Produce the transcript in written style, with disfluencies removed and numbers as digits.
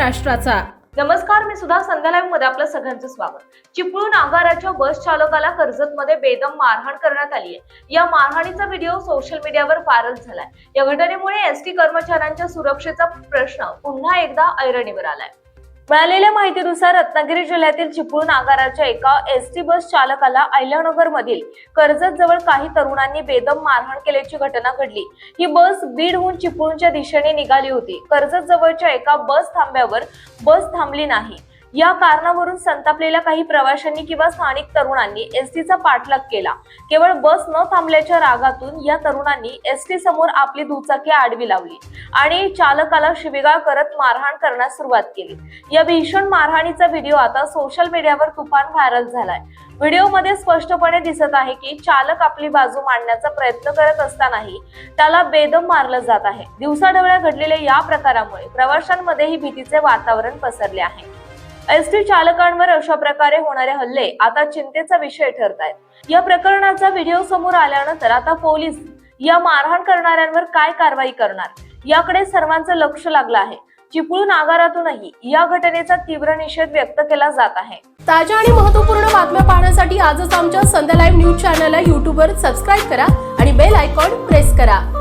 महाराष्ट्राचा। नमस्कार, मी सुद्धा संध्या लाईव्ह मध्ये आपलं सगळ्यांचं स्वागत। चिपळूण आगाराच्या बस चालकाला कर्जतमध्ये बेदम मारहाण करण्यात आली आहे। या मारहाणीचा व्हिडिओ सोशल मीडियावर व्हायरल झालाय। या घटनेमुळे एसटी कर्मचाऱ्यांच्या सुरक्षेचा प्रश्न पुन्हा एकदा ऐरणीवर आलाय। मिळालेल्या माहितीनुसार रत्नागिरी जिल्ह्यातील चिपळूण आगाराच्या एका एसटी बस चालकाला अहिल्यानगर मधील कर्जत जवळ काही तरुणांनी बेदम मारहाण केल्याची घटना घडली। ही बस बीडहून चिपळूणच्या दिशेने निघाली होती। कर्जत जवळच्या एका बस थांब्यावर बस थांबली नाही। या कारणावरून संतापलेल्या काही प्रवाशांनी किंवा स्थानिक तरुणांनी एसटीचा पाठलाग केला। केवळ बस न थांबल्याच्या रागातून या तरुणांनी एसटी समोर आपली दुचाकी आडवी लावली आणि चालकाला शिवीगाळ करत मारहाण करण्यास सुरुवात केली। या भीषण मारहाणीचा व्हिडिओ आता सोशल मीडियावर तुफान व्हायरल झालाय। व्हिडिओमध्ये स्पष्टपणे दिसत आहे की चालक आपली बाजू मांडण्याचा प्रयत्न करत असतानाही त्याला बेदम मारलं जात आहे। दिवसाढवळ्या घडलेल्या या प्रकारामुळे प्रवाशांमध्येही भीतीचे वातावरण पसरले आहे। एसटी चालकांवर अशा प्रकारे होणारे हल्ले आता चिंतेचा विषय ठरत आहेत। या प्रकरणाचा व्हिडिओ समोर आल्यानंतर आता पोलीस या मारहाण करणाऱ्यांवर काय कारवाई करणार याकडे सर्वांचं लक्ष लागलं आहे। चिपळूण आगारातूनही या घटनेचा तीव्र निषेध व्यक्त केला जात आहे। ताज्या आणि महत्त्वपूर्ण बातम्या पाहण्यासाठी आजच आमच्या संध्या लाईव्ह न्यूज चॅनलला YouTube वर सबस्क्राईब करा आणि बेल आयकॉन प्रेस करा।